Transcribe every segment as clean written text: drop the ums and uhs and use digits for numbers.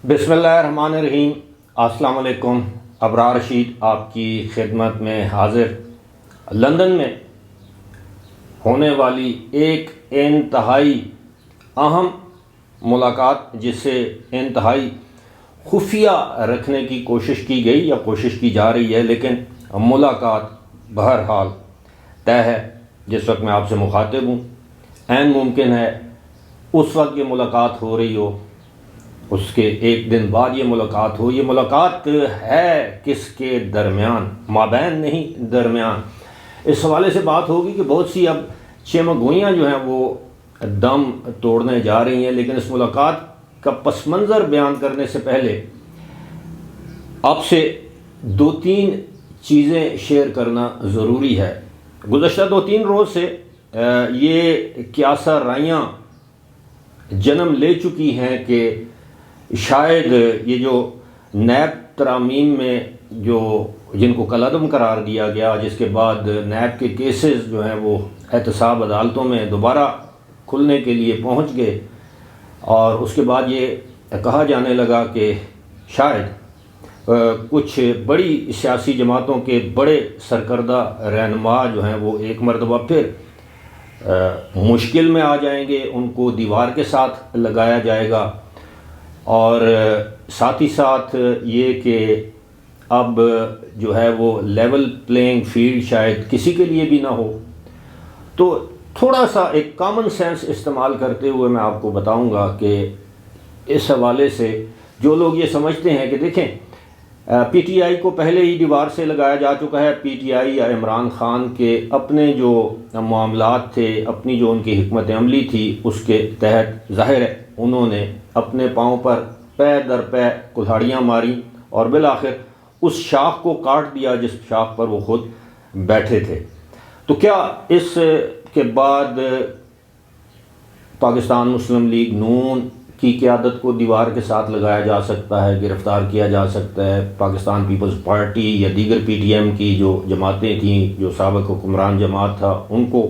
بسم اللہ الرحمن الرحیم۔ السلام علیکم۔ ابرار رشید آپ کی خدمت میں حاضر۔ لندن میں ہونے والی ایک انتہائی اہم ملاقات جسے انتہائی خفیہ رکھنے کی کوشش کی گئی یا کوشش کی جا رہی ہے، لیکن ملاقات بہرحال طے ہے۔ جس وقت میں آپ سے مخاطب ہوں، عین ممکن ہے اس وقت یہ ملاقات ہو رہی ہو، اس کے ایک دن بعد یہ ملاقات ہو۔ یہ ملاقات ہے کس کے درمیان؟ مابین نہیں، درمیان۔ اس حوالے سے بات ہوگی کہ بہت سی اب چمگوئیاں جو ہیں وہ دم توڑنے جا رہی ہیں، لیکن اس ملاقات کا پس منظر بیان کرنے سے پہلے آپ سے دو تین چیزیں شیئر کرنا ضروری ہے۔ گزشتہ 2-3 روز سے یہ کیاسہ رائیاں جنم لے چکی ہیں کہ شاید یہ جو نیب ترامیم میں جن کو کالعدم قرار دیا گیا، جس کے بعد نیب کے کیسز جو ہیں وہ احتساب عدالتوں میں دوبارہ کھلنے کے لیے پہنچ گئے، اور اس کے بعد یہ کہا جانے لگا کہ شاید کچھ بڑی سیاسی جماعتوں کے بڑے سرکردہ رہنما جو ہیں وہ ایک مرتبہ پھر مشکل میں آ جائیں گے، ان کو دیوار کے ساتھ لگایا جائے گا، اور ساتھ ہی ساتھ یہ کہ اب جو ہے وہ لیول پلینگ فیلڈ شاید کسی کے لیے بھی نہ ہو۔ تو تھوڑا سا ایک کامن سینس استعمال کرتے ہوئے میں آپ کو بتاؤں گا کہ اس حوالے سے جو لوگ یہ سمجھتے ہیں کہ دیکھیں پی ٹی آئی کو پہلے ہی دیوار سے لگایا جا چکا ہے، پی ٹی آئی یا عمران خان کے اپنے جو معاملات تھے، اپنی جو ان کی حکمت عملی تھی، اس کے تحت ظاہر ہے انہوں نے اپنے پاؤں پر پے در پے کلہاڑیاں ماری اور بالآخر اس شاخ کو کاٹ دیا جس شاخ پر وہ خود بیٹھے تھے۔ تو کیا اس کے بعد پاکستان مسلم لیگ نون کی قیادت کو دیوار کے ساتھ لگایا جا سکتا ہے، گرفتار کیا جا سکتا ہے؟ پاکستان پیپلز پارٹی یا دیگر پی ٹی ایم کی جو جماعتیں تھیں، جو سابق حکمران جماعت تھا، ان کو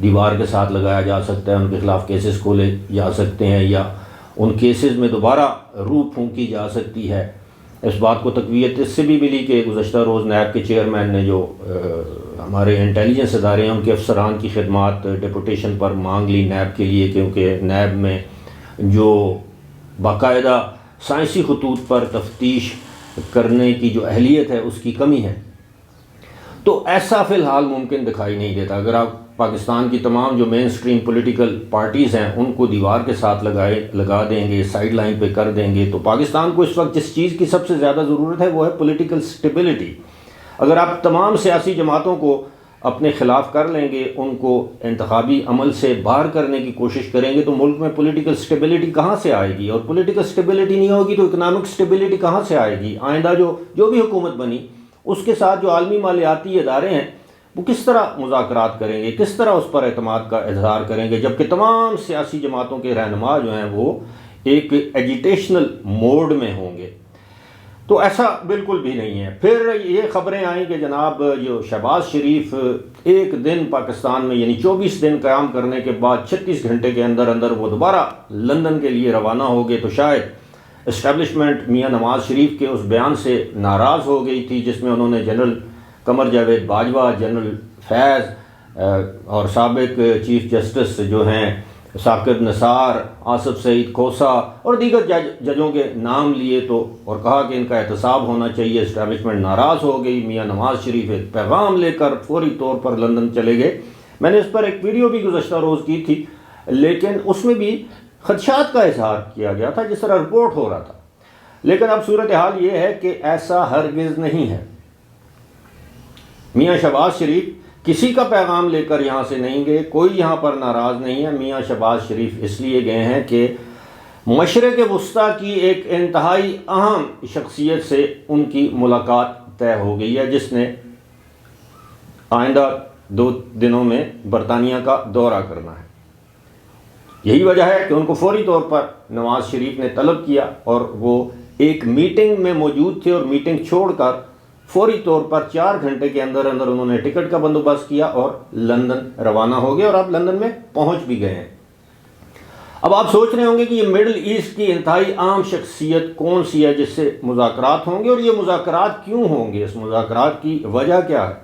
دیوار کے ساتھ لگایا جا سکتا ہے، ان کے خلاف کیسز کھولے جا سکتے ہیں، یا ان کیسز میں دوبارہ روح پھونکی جا سکتی ہے؟ اس بات کو تقویت اس سے بھی ملی کہ گزشتہ روز نیب کے چیئرمین نے جو ہمارے انٹیلیجنس ادارے ہیں ان کے افسران کی خدمات ڈیپوٹیشن پر مانگ لی نیب کے لیے، کیونکہ نیب میں جو باقاعدہ سائنسی خطوط پر تفتیش کرنے کی جو اہلیت ہے اس کی کمی ہے۔ تو ایسا فی الحال ممکن دکھائی نہیں دیتا۔ اگر آپ پاکستان کی تمام جو مین سٹریم پولیٹیکل پارٹیز ہیں ان کو دیوار کے ساتھ لگا دیں گے، سائیڈ لائن پہ کر دیں گے، تو پاکستان کو اس وقت جس چیز کی سب سے زیادہ ضرورت ہے وہ ہے پولیٹیکل سٹیبلٹی۔ اگر آپ تمام سیاسی جماعتوں کو اپنے خلاف کر لیں گے، ان کو انتخابی عمل سے باہر کرنے کی کوشش کریں گے، تو ملک میں پولیٹیکل سٹیبلٹی کہاں سے آئے گی؟ اور پولیٹیکل سٹیبلٹی نہیں ہوگی تو اکنامک سٹیبلٹی کہاں سے آئے گی؟ آئندہ جو بھی حکومت بنی اس کے ساتھ جو عالمی مالیاتی ادارے ہیں وہ کس طرح مذاکرات کریں گے، کس طرح اس پر اعتماد کا اظہار کریں گے، جبکہ تمام سیاسی جماعتوں کے رہنما جو ہیں وہ ایک ایجیٹیشنل موڈ میں ہوں گے؟ تو ایسا بالکل بھی نہیں ہے۔ پھر یہ خبریں آئیں کہ جناب جو شہباز شریف ایک دن پاکستان میں یعنی 24 دن قیام کرنے کے بعد 36 گھنٹے کے اندر اندر وہ دوبارہ لندن کے لیے روانہ ہو گئے، تو شاید اسٹیبلشمنٹ میاں نواز شریف کے اس بیان سے ناراض ہو گئی تھی جس میں انہوں نے جنرل قمر جاوید باجوہ، جنرل فیض اور سابق چیف جسٹس جو ہیں ثاقب نثار، آصف سعید کھوسہ اور دیگر ججوں کے نام لیے تو اور کہا کہ ان کا احتساب ہونا چاہیے۔ اسٹیبلشمنٹ ناراض ہو گئی، میاں نواز شریف ایک پیغام لے کر فوری طور پر لندن چلے گئے۔ میں نے اس پر ایک ویڈیو بھی گزشتہ روز کی تھی، لیکن اس میں بھی خدشات کا اظہار کیا گیا تھا جس طرح رپورٹ ہو رہا تھا، لیکن اب صورتحال یہ ہے کہ ایسا ہرگز نہیں ہے۔ میاں شہباز شریف کسی کا پیغام لے کر یہاں سے نہیں گئے، کوئی یہاں پر ناراض نہیں ہے۔ میاں شہباز شریف اس لیے گئے ہیں کہ مشرق وسطیٰ کی ایک انتہائی اہم شخصیت سے ان کی ملاقات طے ہو گئی ہے، جس نے آئندہ 2 دنوں میں برطانیہ کا دورہ کرنا ہے۔ یہی وجہ ہے کہ ان کو فوری طور پر نواز شریف نے طلب کیا اور وہ ایک میٹنگ میں موجود تھے، اور میٹنگ چھوڑ کر فوری طور پر 4 گھنٹے کے اندر اندر انہوں نے ٹکٹ کا بندوبست کیا اور لندن روانہ ہو گئے، اور اب لندن میں پہنچ بھی گئے ہیں۔ اب آپ سوچ رہے ہوں گے کہ یہ مڈل ایسٹ کی انتہائی عام شخصیت کون سی ہے جس سے مذاکرات ہوں گے، اور یہ مذاکرات کیوں ہوں گے، اس مذاکرات کی وجہ کیا ہے؟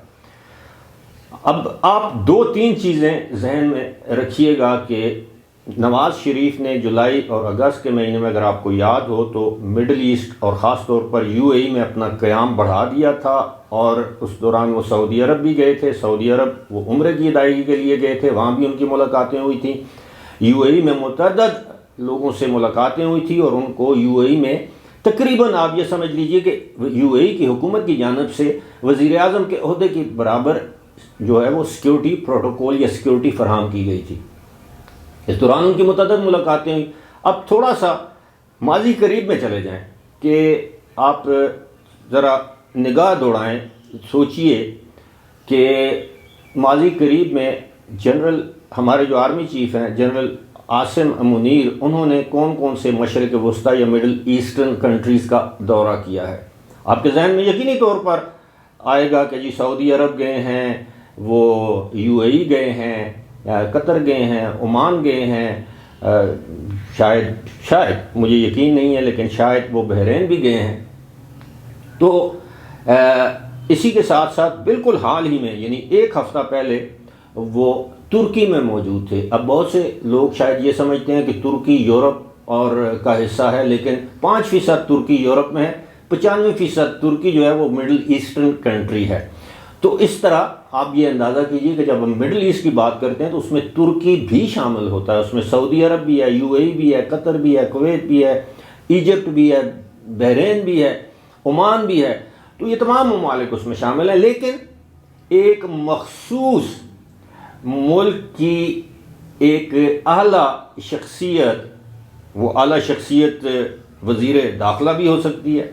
اب آپ 2-3 چیزیں ذہن میں رکھیے گا کہ نواز شریف نے جولائی اور اگست کے مہینے میں، اگر آپ کو یاد ہو تو، مڈل ایسٹ اور خاص طور پر یو اے ای میں اپنا قیام بڑھا دیا تھا، اور اس دوران وہ سعودی عرب بھی گئے تھے۔ سعودی عرب وہ عمرے کی ادائیگی کے لیے گئے تھے، وہاں بھی ان کی ملاقاتیں ہوئی تھیں۔ یو اے ای میں متعدد لوگوں سے ملاقاتیں ہوئی تھی، اور ان کو یو اے ای میں تقریباً آپ یہ سمجھ لیجئے کہ یو اے ای کی حکومت کی جانب سے وزیر اعظم کے عہدے کی برابر جو ہے وہ سیکیورٹی پروٹوکول یا سیکیورٹی فراہم کی گئی تھی۔ اس دوران ان کی متعدد ملاقاتیں ہوئی۔ اب تھوڑا سا ماضی قریب میں چلے جائیں کہ آپ ذرا نگاہ دوڑائیں، سوچئے کہ ماضی قریب میں جنرل ہمارے جو آرمی چیف ہیں جنرل عاصم منیر، انہوں نے کون کون سے مشرق وسطیٰ یا مڈل ایسٹرن کنٹریز کا دورہ کیا ہے؟ آپ کے ذہن میں یقینی طور پر آئے گا کہ جی سعودی عرب گئے ہیں، وہ یو اے ای گئے ہیں، قطر گئے ہیں، عمان گئے ہیں، شاید مجھے یقین نہیں ہے لیکن شاید وہ بحرین بھی گئے ہیں۔ تو اسی کے ساتھ ساتھ بالکل حال ہی میں یعنی 1 ہفتہ پہلے وہ ترکی میں موجود تھے۔ اب بہت سے لوگ شاید یہ سمجھتے ہیں کہ ترکی یورپ اور کا حصہ ہے، لیکن 5% ترکی یورپ میں ہے، 95% ترکی جو ہے وہ مڈل ایسٹرن کنٹری ہے۔ تو اس طرح آپ یہ اندازہ کیجئے کہ جب ہم مڈل ایسٹ کی بات کرتے ہیں تو اس میں ترکی بھی شامل ہوتا ہے، اس میں سعودی عرب بھی ہے، یو اے ای بھی ہے، قطر بھی ہے، کویت بھی ہے، ایجپٹ بھی ہے، بحرین بھی ہے، عمان بھی ہے۔ تو یہ تمام ممالک اس میں شامل ہیں، لیکن ایک مخصوص ملک کی ایک اعلیٰ شخصیت، وہ اعلیٰ شخصیت وزیر داخلہ بھی ہو سکتی ہے،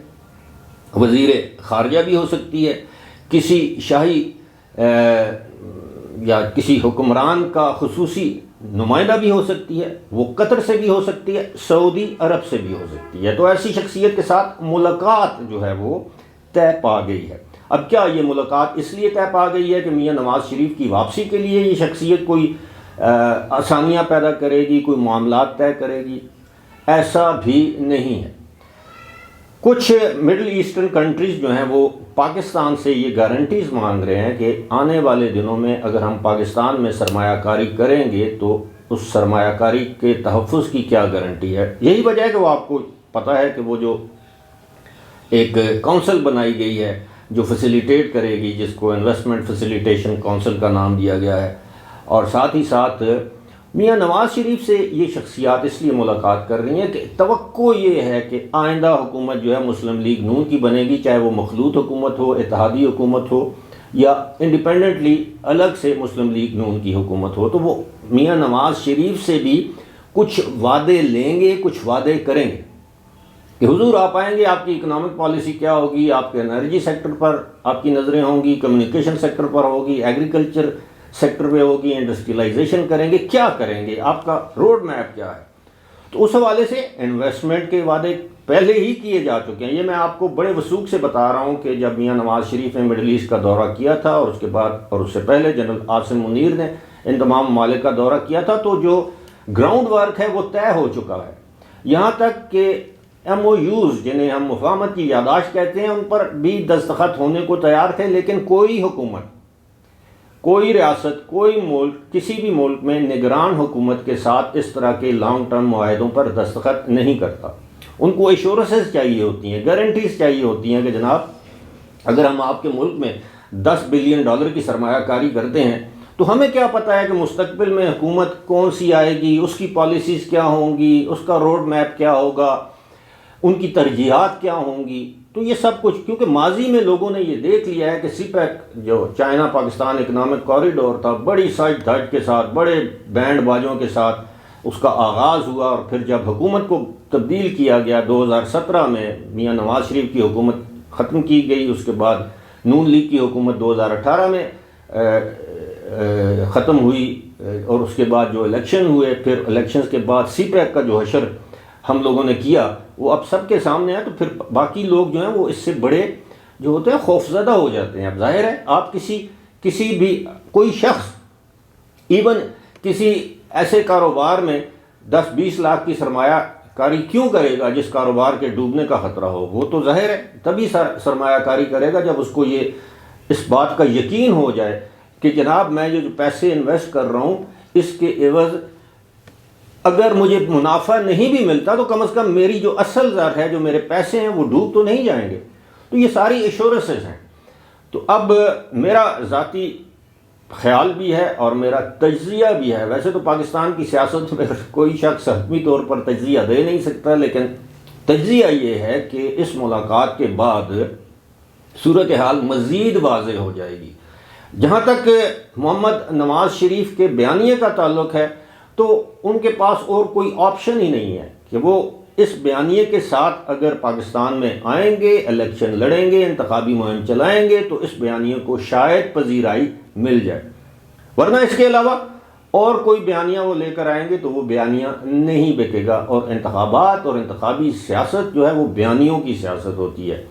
وزیر خارجہ بھی ہو سکتی ہے، کسی شاہی یا کسی حکمران کا خصوصی نمائندہ بھی ہو سکتی ہے، وہ قطر سے بھی ہو سکتی ہے، سعودی عرب سے بھی ہو سکتی ہے۔ تو ایسی شخصیت کے ساتھ ملاقات جو ہے وہ طے پا گئی ہے۔ اب کیا یہ ملاقات اس لیے طے پا گئی ہے کہ میاں نواز شریف کی واپسی کے لیے یہ شخصیت کوئی آسانیاں پیدا کرے گی، کوئی معاملات طے کرے گی؟ ایسا بھی نہیں ہے۔ کچھ مڈل ایسٹرن کنٹریز جو ہیں وہ پاکستان سے یہ گارنٹیز مانگ رہے ہیں کہ آنے والے دنوں میں اگر ہم پاکستان میں سرمایہ کاری کریں گے تو اس سرمایہ کاری کے تحفظ کی کیا گارنٹی ہے۔ یہی وجہ ہے کہ وہ آپ کو پتہ ہے کہ وہ جو ایک کونسل بنائی گئی ہے جو فیسیلیٹیٹ کرے گی، جس کو انویسٹمنٹ فیسیلیٹیشن کونسل کا نام دیا گیا ہے، اور ساتھ ہی ساتھ میاں نواز شریف سے یہ شخصیات اس لیے ملاقات کر رہی ہیں کہ توقع یہ ہے کہ آئندہ حکومت جو ہے مسلم لیگ نون کی بنے گی، چاہے وہ مخلوط حکومت ہو، اتحادی حکومت ہو، یا انڈیپینڈنٹلی الگ سے مسلم لیگ نون کی حکومت ہو۔ تو وہ میاں نواز شریف سے بھی کچھ وعدے لیں گے، کچھ وعدے کریں گے کہ حضور آپ آئیں گے، آپ کی اکنامک پالیسی کیا ہوگی، آپ کے انرجی سیکٹر پر آپ کی نظریں ہوں گی، کمیونیکیشن سیکٹر پر ہوگی، ایگریکلچر سیکٹر پہ ہوگی، انڈسٹریلائزیشن کریں گے، کیا کریں گے، آپ کا روڈ میپ کیا ہے۔ تو اس حوالے سے انویسٹمنٹ کے وعدے پہلے ہی کیے جا چکے ہیں۔ یہ میں آپ کو بڑے وثوق سے بتا رہا ہوں کہ جب میاں نواز شریف نے مڈل ایسٹ کا دورہ کیا تھا، اور اس کے بعد اور اس سے پہلے جنرل عاصم منیر نے ان تمام ممالک کا دورہ کیا تھا، تو جو گراؤنڈ ورک ہے وہ طے ہو چکا ہے۔ یہاں تک کہ ایم او یوز جنہیں ہم مفاہمت کی یادداشت کہتے ہیں، ان پر بھی دستخط ہونے کو تیار تھے، لیکن کوئی حکومت، کوئی ریاست، کوئی ملک، کسی بھی ملک میں نگران حکومت کے ساتھ اس طرح کے لانگ ٹرم معاہدوں پر دستخط نہیں کرتا۔ ان کو ایشورنسز چاہیے ہوتی ہیں، گارنٹیز چاہیے ہوتی ہیں کہ جناب اگر ہم آپ کے ملک میں $10 بلین کی سرمایہ کاری کرتے ہیں تو ہمیں کیا پتہ ہے کہ مستقبل میں حکومت کون سی آئے گی، اس کی پالیسیز کیا ہوں گی، اس کا روڈ میپ کیا ہوگا، ان کی ترجیحات کیا ہوں گی۔ تو یہ سب کچھ کیونکہ ماضی میں لوگوں نے یہ دیکھ لیا ہے کہ سی پیک جو چائنا پاکستان اکنامک کوریڈور تھا، بڑی سائٹ دھاٹ کے ساتھ، بڑے بینڈ باجوں کے ساتھ اس کا آغاز ہوا، اور پھر جب حکومت کو تبدیل کیا گیا 2017 میں، میاں نواز شریف کی حکومت ختم کی گئی، اس کے بعد نون لیگ کی حکومت 2018 میں ختم ہوئی، اور اس کے بعد جو الیکشن ہوئے، پھر الیکشنز کے بعد سی پیک کا جو حشر ہم لوگوں نے کیا وہ اب سب کے سامنے ہے۔ تو پھر باقی لوگ جو ہیں وہ اس سے بڑے جو ہوتے ہیں خوفزدہ ہو جاتے ہیں۔ اب ظاہر ہے آپ کسی بھی کوئی شخص ایون کسی ایسے کاروبار میں 10-20 لاکھ کی سرمایہ کاری کیوں کرے گا جس کاروبار کے ڈوبنے کا خطرہ ہو؟ وہ تو ظاہر ہے تبھی سرمایہ کاری کرے گا جب اس کو اس بات کا یقین ہو جائے کہ جناب میں جو پیسے انویسٹ کر رہا ہوں اس کے عوض اگر مجھے منافع نہیں بھی ملتا تو کم از کم میری جو اصل زر ہے، جو میرے پیسے ہیں، وہ ڈوب تو نہیں جائیں گے۔ تو یہ ساری ایشورنسز ہیں۔ تو اب میرا ذاتی خیال بھی ہے اور میرا تجزیہ بھی ہے، ویسے تو پاکستان کی سیاست میں کوئی شخص حتمی طور پر تجزیہ دے نہیں سکتا، لیکن تجزیہ یہ ہے کہ اس ملاقات کے بعد صورتحال مزید واضح ہو جائے گی۔ جہاں تک محمد نواز شریف کے بیانیے کا تعلق ہے تو ان کے پاس اور کوئی آپشن ہی نہیں ہے کہ وہ اس بیانیے کے ساتھ اگر پاکستان میں آئیں گے، الیکشن لڑیں گے، انتخابی مہم چلائیں گے تو اس بیانیے کو شاید پذیرائی مل جائے، ورنہ اس کے علاوہ اور کوئی بیانیہ وہ لے کر آئیں گے تو وہ بیانیہ نہیں بکے گا۔ اور انتخابات اور انتخابی سیاست جو ہے وہ بیانیوں کی سیاست ہوتی ہے۔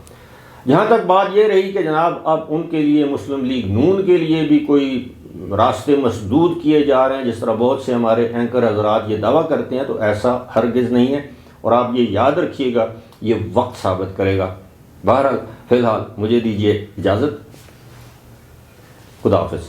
جہاں تک بات یہ رہی کہ جناب اب ان کے لیے مسلم لیگ نون کے لیے بھی کوئی راستے مسدود کیے جا رہے ہیں، جس طرح بہت سے ہمارے اینکر حضرات یہ دعویٰ کرتے ہیں، تو ایسا ہرگز نہیں ہے، اور آپ یہ یاد رکھیے گا یہ وقت ثابت کرے گا۔ بہرحال فی الحال مجھے دیجیے اجازت، خدا حافظ۔